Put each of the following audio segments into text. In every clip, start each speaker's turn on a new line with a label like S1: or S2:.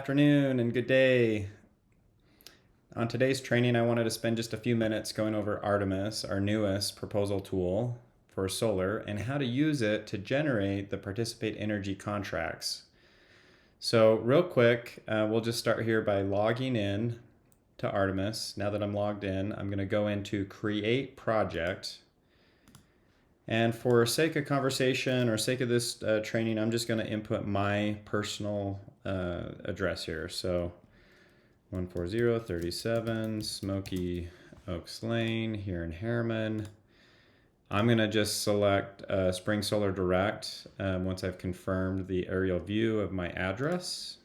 S1: Afternoon and good day. On today's training, I wanted to spend just a few minutes going over Artemis, our newest proposal tool for solar, and how to use it to generate the participate energy contracts. So real quick, we'll just start here by logging in to Artemis. Now that I'm logged in, I'm going to go into Create Project. And for sake of conversation or sake of this training, I'm just going to input my personal address here. So 14037 Smoky Oaks Lane here in Harriman. I'm going to just select Spring Solar Direct once I've confirmed the aerial view of my address.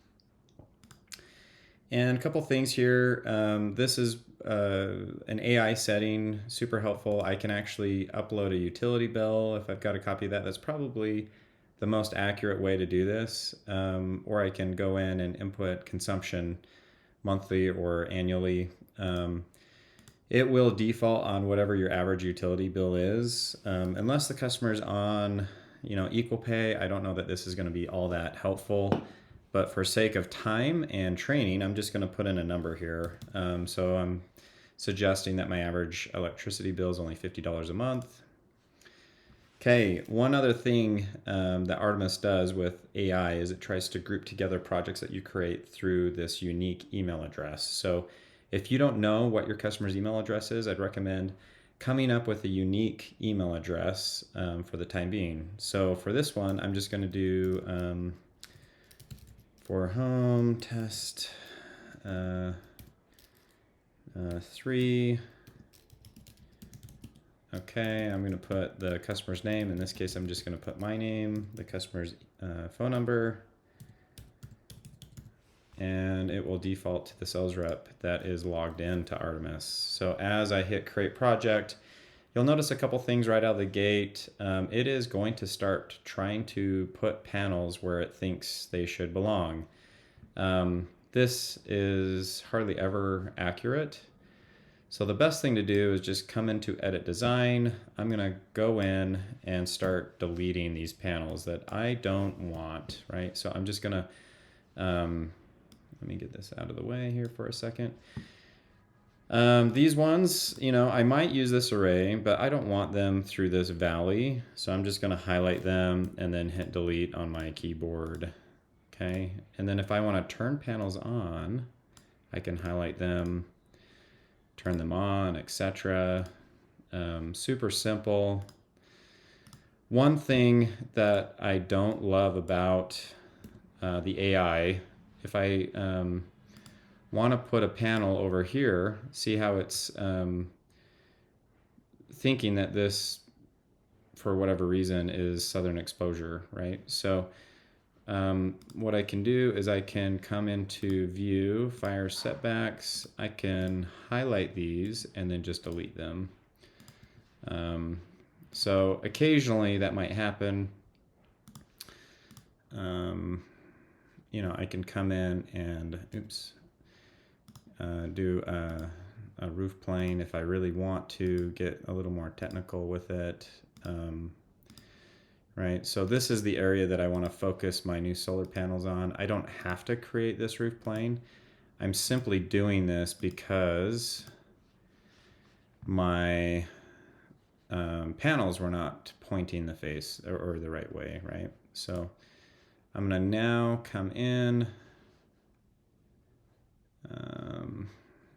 S1: And a couple things here. This is an AI setting, super helpful. I can actually upload a utility bill if I've got a copy of that. That's probably the most accurate way to do this. Or I can go in and input consumption monthly or annually. It will default on whatever your average utility bill is. Unless the customer's on, equal pay, I don't know that this is going to be all that helpful. But for sake of time and training, I'm just going to put in a number here. So I'm suggesting that my average electricity bill is only $50 a month. Okay, one other thing that Artemis does with AI is it tries to group together projects that you create through this unique email address. So if you don't know what your customer's email address is, I'd recommend coming up with a unique email address for the time being. So for this one, I'm just going to do for home test 3. Okay, I'm going to put the customer's name. In this case, I'm just going to put my name, the customer's phone number, and it will default to the sales rep that is logged in to Artemis. So as I hit create project, you'll notice a couple things right out of the gate. It is going to start trying to put panels where it thinks they should belong. This is hardly ever accurate. So the best thing to do is just come into Edit Design. I'm going to go in and start deleting these panels that I don't want, right? So I'm just going to, let me get this out of the way here for a second. These ones, I might use this array, but I don't want them through this valley. So I'm just going to highlight them and then hit delete on my keyboard. Okay. And then if I want to turn panels on, I can highlight them, turn them on, etc. Super simple. One thing that I don't love about the AI, if I want to put a panel over here, see how it's thinking that this, for whatever reason, is southern exposure, right? So what I can do is I can come into view, fire setbacks. I can highlight these and then just delete them. So occasionally that might happen. I can come in and, do a roof plane if I really want to get a little more technical with it. Right, so this is the area that I want to focus my new solar panels on. I don't have to create this roof plane. I'm simply doing this because my panels were not pointing the face or the right way, right? So I'm going to now come in.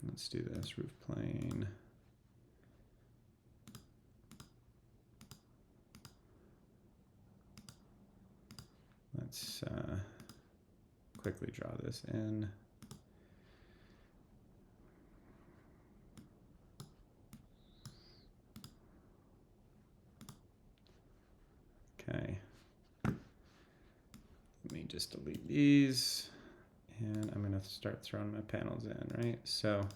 S1: Let's do this roof plane. Let's quickly draw this in. Okay. Let me just delete these. And I'm going to start throwing my panels in, right? So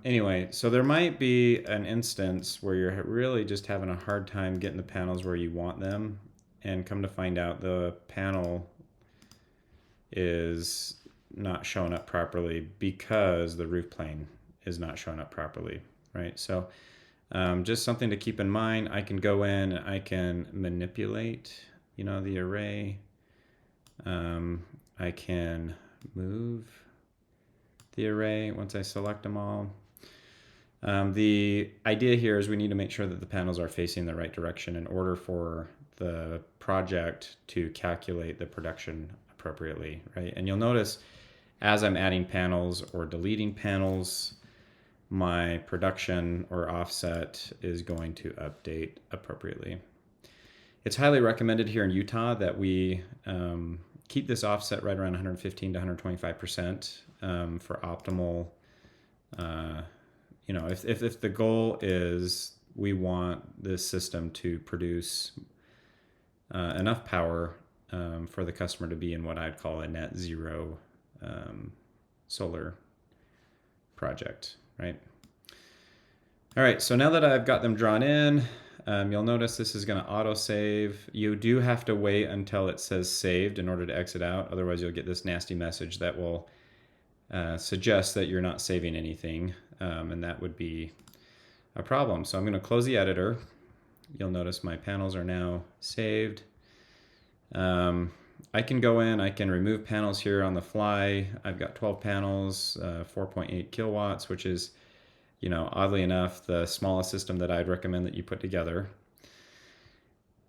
S1: anyway, so there might be an instance where you're really just having a hard time getting the panels where you want them. And come to find out the panel is not showing up properly because the roof plane is not showing up properly, right? So just something to keep in mind. I can go in and I can manipulate, the array I can move the array once I select them all. The idea here is we need to make sure that the panels are facing the right direction in order for the project to calculate the production appropriately, right? And you'll notice as I'm adding panels or deleting panels, my production or offset is going to update appropriately. It's highly recommended here in Utah that we keep this offset right around 115 to 125% for optimal. If the goal is we want this system to produce enough power for the customer to be in what I'd call a net zero solar project, right? All right, so now that I've got them drawn in, you'll notice this is going to auto save. You do have to wait until it says saved in order to exit out. Otherwise, you'll get this nasty message that will suggest that you're not saving anything, and that would be a problem. So I'm going to close the editor. You'll notice my panels are now saved. I can go in, I can remove panels here on the fly. I've got 12 panels, 4.8 kilowatts, which is, oddly enough, the smallest system that I'd recommend that you put together.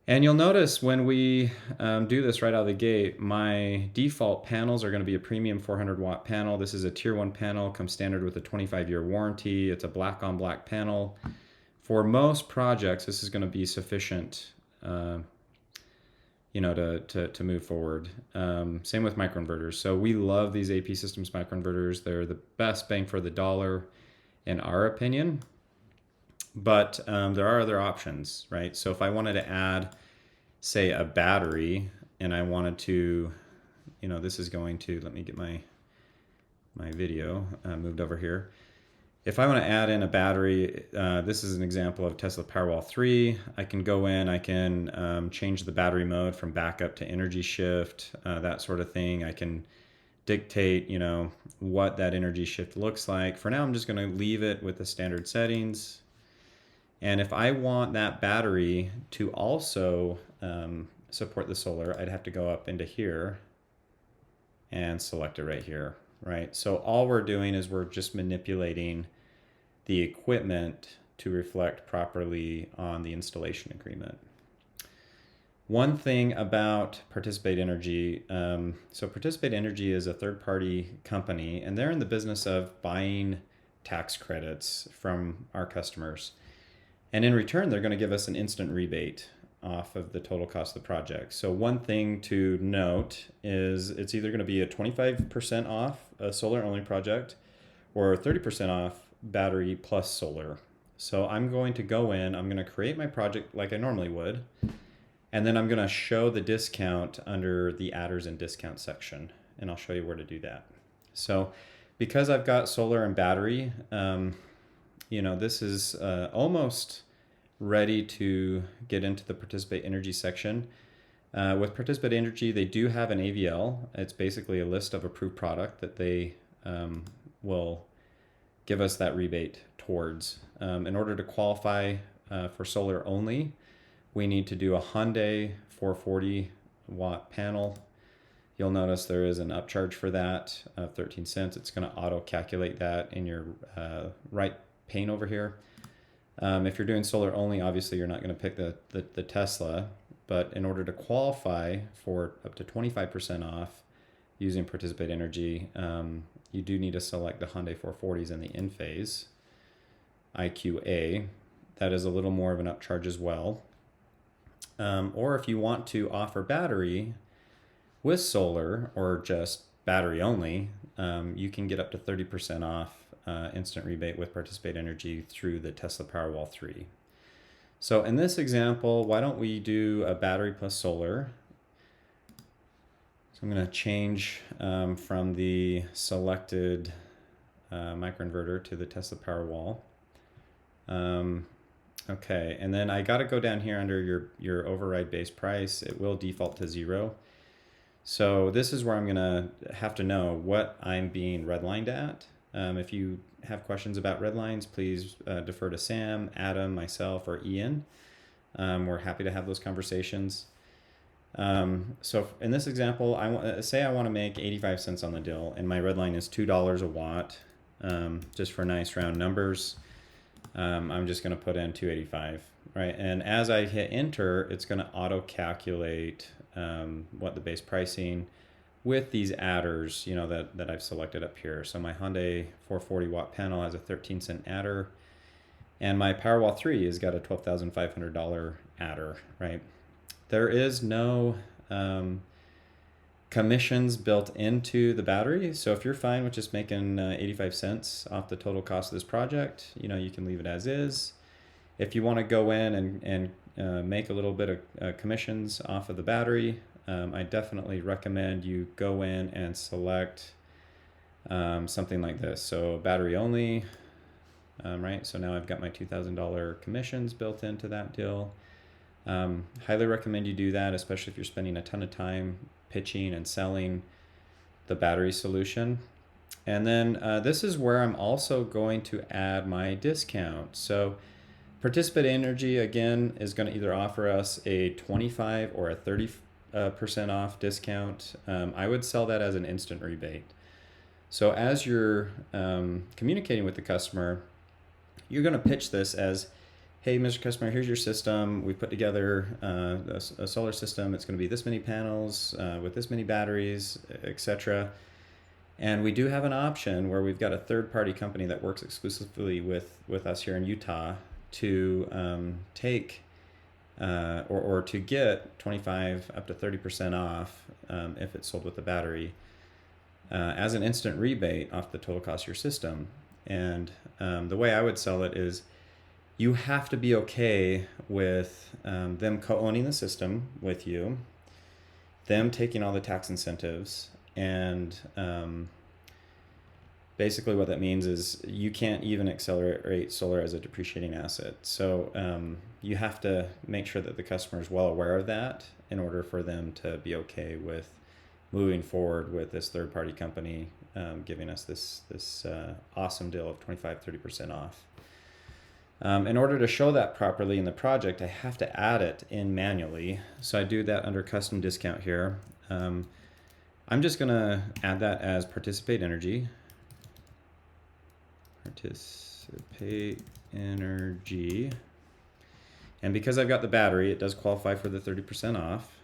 S1: And you'll notice when we do this right out of the gate, my default panels are going to be a premium 400 watt panel. This is a tier 1 panel, comes standard with a 25-year warranty. It's a black on black panel. For most projects, this is going to be sufficient to move forward. Same with microinverters. So we love these AP Systems microinverters. They're the best bang for the dollar in our opinion. But there are other options, right? So if I wanted to add, say, a battery, and I wanted to, this is going to, let me get my video moved over here. If I want to add in a battery, this is an example of Tesla Powerwall 3. I can go in, I can change the battery mode from backup to energy shift, that sort of thing. I can dictate, what that energy shift looks like. For now, I'm just going to leave it with the standard settings. And if I want that battery to also support the solar, I'd have to go up into here and select it right here, right? So all we're doing is we're just manipulating the equipment to reflect properly on the installation agreement. One thing about Participate Energy, so Participate Energy is a third-party company, and they're in the business of buying tax credits from our customers. And in return, they're going to give us an instant rebate off of the total cost of the project. So one thing to note is it's either going to be a 25% off a solar-only project or 30% off battery plus solar. So I'm going to go in, I'm going to create my project like I normally would, and then I'm going to show the discount under the adders and discount section, and I'll show you where to do that. So because I've got solar and battery, this is almost ready to get into the Participate Energy section. With Participate Energy, they do have an AVL. It's basically a list of approved product that they will give us that rebate towards. In order to qualify for solar only, we need to do a Hyundai 440 watt panel. You'll notice there is an upcharge for that of 13 cents. It's going to auto calculate that in your right pane over here. If you're doing solar only, obviously you're not going to pick the Tesla, but in order to qualify for up to 25% off using Participate Energy, you do need to select the Hyundai 440s in the in-phase IQA. That is a little more of an upcharge as well. Or if you want to offer battery with solar or just battery only, you can get up to 30% off instant rebate with Participate Energy through the Tesla Powerwall 3. So in this example, why don't we do a battery plus solar? So I'm going to change from the selected microinverter to the Tesla Powerwall. Okay, and then I got to go down here under your override base price. It will default to 0. So this is where I'm going to have to know what I'm being redlined at. If you have questions about red lines, please defer to Sam, Adam, myself, or Ian. We're happy to have those conversations. So in this example, say I want to make 85 cents on the dill, and my red line is $2 a watt. Just for nice round numbers, I'm just going to put in 285, right? And as I hit enter, it's going to auto calculate what the base pricing with these adders, that I've selected up here. So my Hyundai 440 watt panel has a 13-cent adder, and my Powerwall 3 has got a $12,500 adder, right? There is no commissions built into the battery. So if you're fine with just making 85 cents off the total cost of this project, you can leave it as is. If you want to go in and make a little bit of commissions off of the battery, I definitely recommend you go in and select something like this. So battery only, right? So now I've got my $2,000 commissions built into that deal. Highly recommend you do that, especially if you're spending a ton of time pitching and selling the battery solution. And then this is where I'm also going to add my discount. So Participate Energy, again, is going to either offer us a 25 or a 30% off discount. I would sell that as an instant rebate. So as you're communicating with the customer, you're going to pitch this as, hey, Mr. Customer, here's your system. We put together a solar system. It's going to be this many panels with this many batteries, etc. And we do have an option where we've got a third-party company that works exclusively with us here in Utah to take or to get 25 up to 30% off if it's sold with the battery as an instant rebate off the total cost of your system. And the way I would sell it is, you have to be okay with them co-owning the system with you, them taking all the tax incentives, and basically what that means is you can't even accelerate solar as a depreciating asset. So you have to make sure that the customer is well aware of that in order for them to be okay with moving forward with this third-party company giving us this awesome deal of 25-30% off. In order to show that properly in the project, I have to add it in manually. So I do that under custom discount here. I'm just going to add that as Participate Energy. Participate Energy. And because I've got the battery, it does qualify for the 30% off.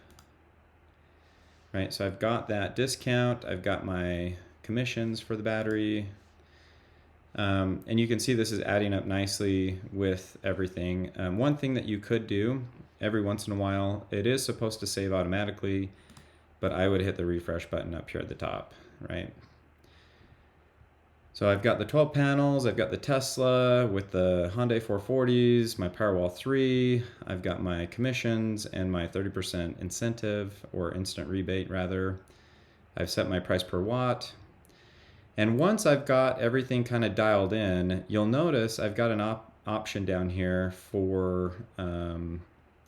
S1: Right, so I've got that discount. I've got my commissions for the battery. And you can see this is adding up nicely with everything. One thing that you could do every once in a while, it is supposed to save automatically, but I would hit the refresh button up here at the top, right? So I've got the 12 panels, I've got the Tesla with the Hyundai 440s, my Powerwall 3, I've got my commissions and my 30% incentive, or instant rebate rather. I've set my price per watt. And once I've got everything kind of dialed in, you'll notice I've got an option down here for,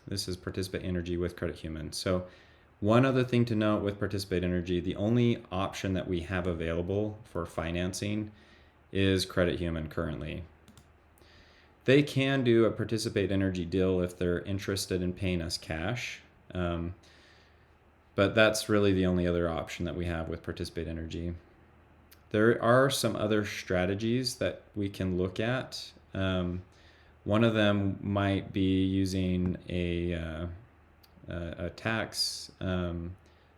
S1: this is Participate Energy with Credit Human. So one other thing to note with Participate Energy, the only option that we have available for financing is Credit Human currently. They can do a Participate Energy deal if they're interested in paying us cash. But that's really the only other option that we have with Participate Energy. There are some other strategies that we can look at. One of them might be using a tax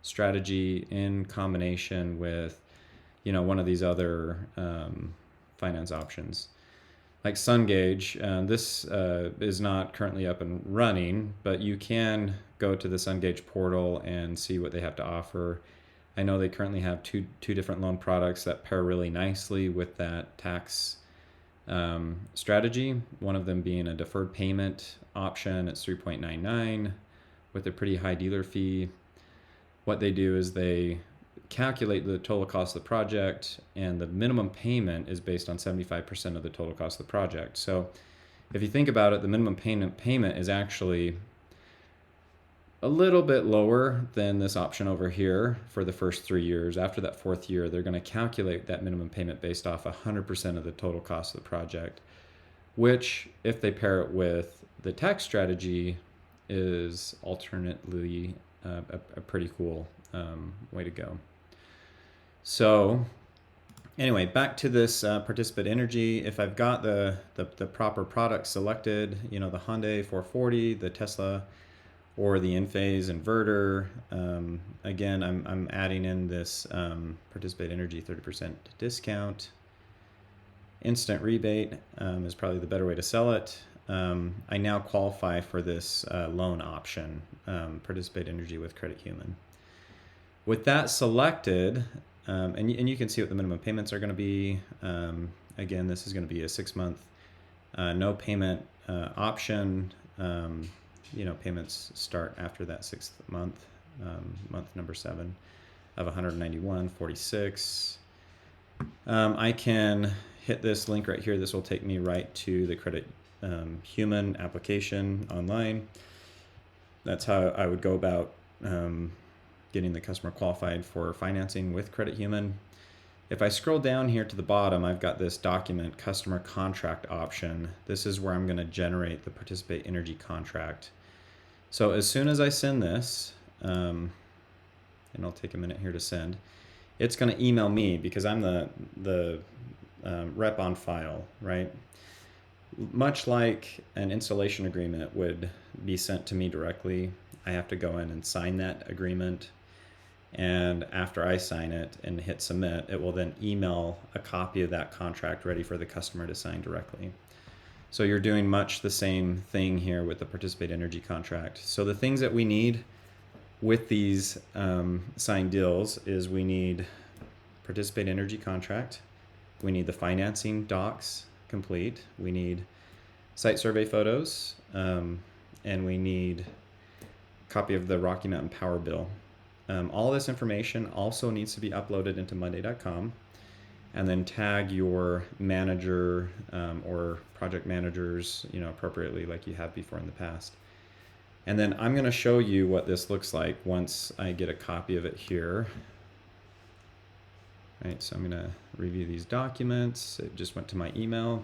S1: strategy in combination with, one of these other finance options. Like SunGauge, this is not currently up and running, but you can go to the SunGauge portal and see what they have to offer. I know they currently have two different loan products that pair really nicely with that tax strategy. One of them being a deferred payment option. It's 3.99 with a pretty high dealer fee. What they do is they calculate the total cost of the project, and the minimum payment is based on 75% of the total cost of the project. So if you think about it, the minimum payment is actually a little bit lower than this option over here for the first 3 years. After that fourth year, they're going to calculate that minimum payment based off 100% of the total cost of the project, which, if they pair it with the tax strategy, is alternately a pretty cool way to go. So anyway, back to this participant energy. If I've got the proper product selected, you know, the Hyundai 440, the Tesla, or the in-phase inverter, again, I'm adding in this participate energy 30% discount. Instant rebate is probably the better way to sell it. I now qualify for this loan option, participate energy with Credit Human. With that selected, and you can see what the minimum payments are going to be. Again, this is going to be a 6-month no payment option. You know, payments start after that 6th month, month number 7 of 191.46. I can hit this link right here. This will take me right to the Credit Human application online. That's how I would go about getting the customer qualified for financing with Credit Human. If I scroll down here to the bottom, I've got this document customer contract option. This is where I'm going to generate the participate energy contract. So as soon as I send this, and I'll take a minute here to send, it's going to email me because I'm the rep on file, right? Much like an installation agreement would be sent to me directly, I have to go in and sign that agreement. And after I sign it and hit submit, it will then email a copy of that contract ready for the customer to sign directly. So you're doing much the same thing here with the participate energy contract. So the things that we need with these signed deals is we need participate energy contract, we need the financing docs complete, we need site survey photos, and we need a copy of the Rocky Mountain Power Bill. All this information also needs to be uploaded into Monday.com, and then tag your manager or project managers, you know, appropriately like you have before in the past. And then I'm going to show you what this looks like once I get a copy of it here. All right, so I'm going to review these documents. It just went to my email.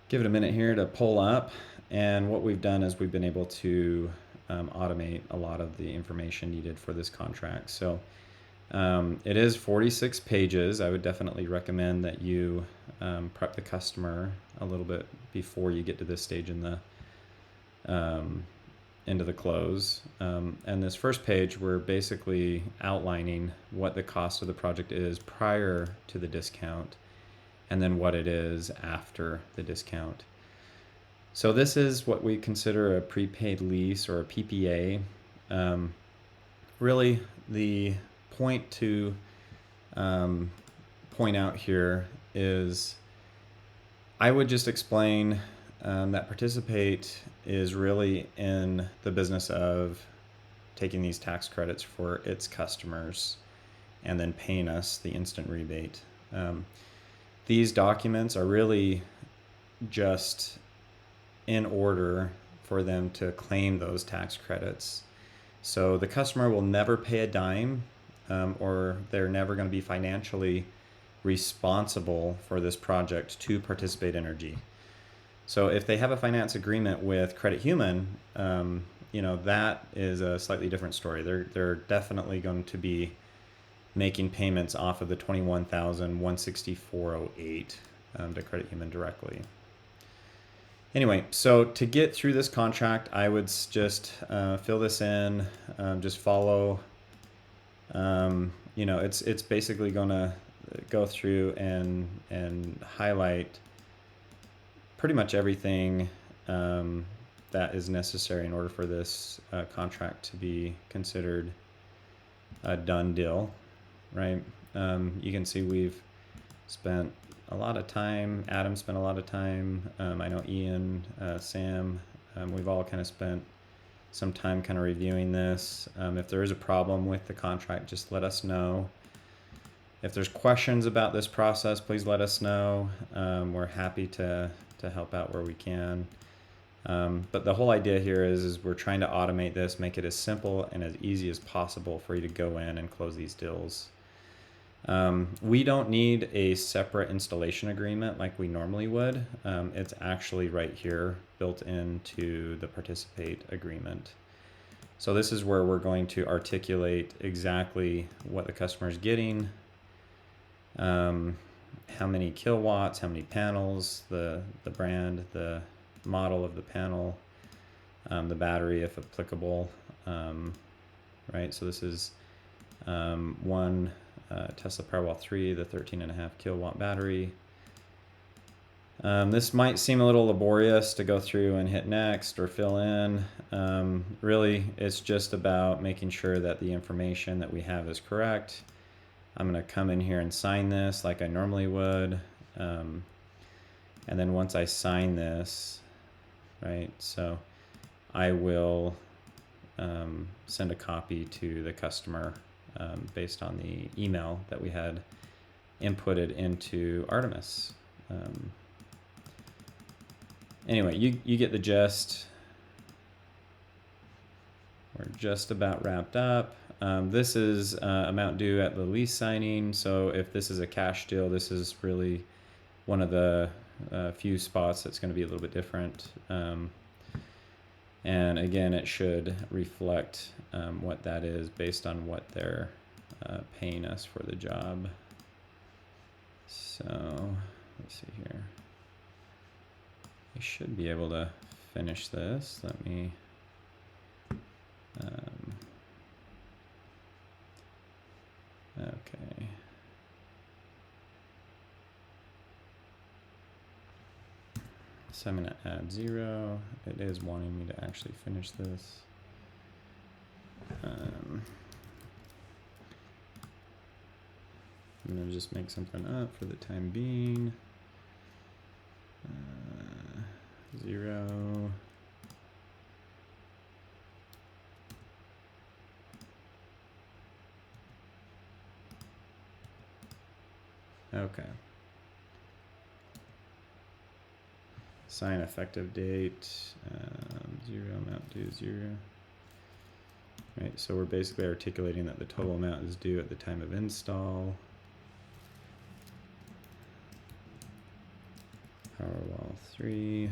S1: Give it a minute here to pull up. And what we've done is we've been able to automate a lot of the information needed for this contract. So it is 46 pages. I would definitely recommend that you prep the customer a little bit before you get to this stage in the into the close. And this first page, we're basically outlining what the cost of the project is prior to the discount, and then what it is after the discount. So this is what we consider a prepaid lease or a PPA. Really, the point to point out here is I would just explain that Participate is really in the business of taking these tax credits for its customers and then paying us the instant rebate. These documents are really just in order for them to claim those tax credits. So the customer will never pay a dime, or they're never going to be financially responsible for this project to Participate Energy. So if they have a finance agreement with Credit Human, you know, that is a slightly different story. They're definitely going to be making payments off of the $21,164.08 to Credit Human directly. Anyway, so to get through this contract, I would just fill this in, just follow. You know, it's basically going to go through and highlight pretty much everything that is necessary in order for this contract to be considered a done deal, right? You can see we've spent a lot of time. Adam spent a lot of time. I know Ian, Sam, we've all kind of spent some time kind of reviewing this. If there is a problem with the contract, just let us know. If there's questions about this process, please let us know. We're happy to help out where we can. But the whole idea here is we're trying to automate this, make it as simple and as easy as possible for you to go in and close these deals. We don't need a separate installation agreement like we normally would. It's actually right here built into the participate agreement. So this is where we're going to articulate exactly what the customer is getting, how many kilowatts, how many panels, the brand, the model of the panel, the battery if applicable, right? So this is one Tesla Powerwall 3, the 13.5 kilowatt battery. This might seem a little laborious to go through and hit next or fill in. Really, it's just about making sure that the information that we have is correct. I'm going to come in here and sign this like I normally would. And then once I sign this, right, so I will send a copy to the customer based on the email that we had inputted into Artimis. Anyway, you get the gist. We're just about wrapped up. This is amount due at the lease signing. So if this is a cash deal, this is really one of the few spots that's going to be a little bit different. And again, it should reflect what that is based on what they're paying us for the job. So let's see here. I should be able to finish this. Let me okay. So I'm going to add 0. It is wanting me to actually finish this. I'm going to just make something up for the time being. 0. Okay. Sign effective date, 0, amount due 0. Right, so we're basically articulating that the total amount is due at the time of install. Powerwall 3.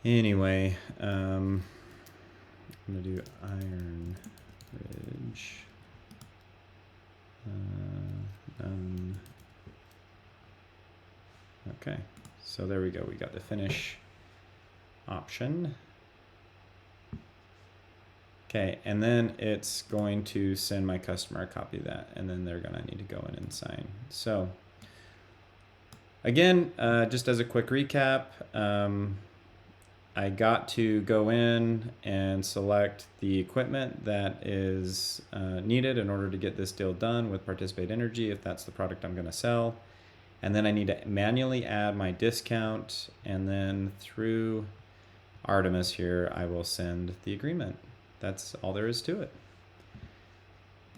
S1: Anyway, I'm gonna do Iron Ridge. Done. Okay, so there we go. We got the finish option. Okay, and then it's going to send my customer a copy of that, and then they're gonna need to go in and sign. So again, just as a quick recap, I got to go in and select the equipment that is needed in order to get this deal done with Participate Energy, if that's the product I'm gonna sell. And then I need to manually add my discount, and then through Artimis here, I will send the agreement. That's all there is to it.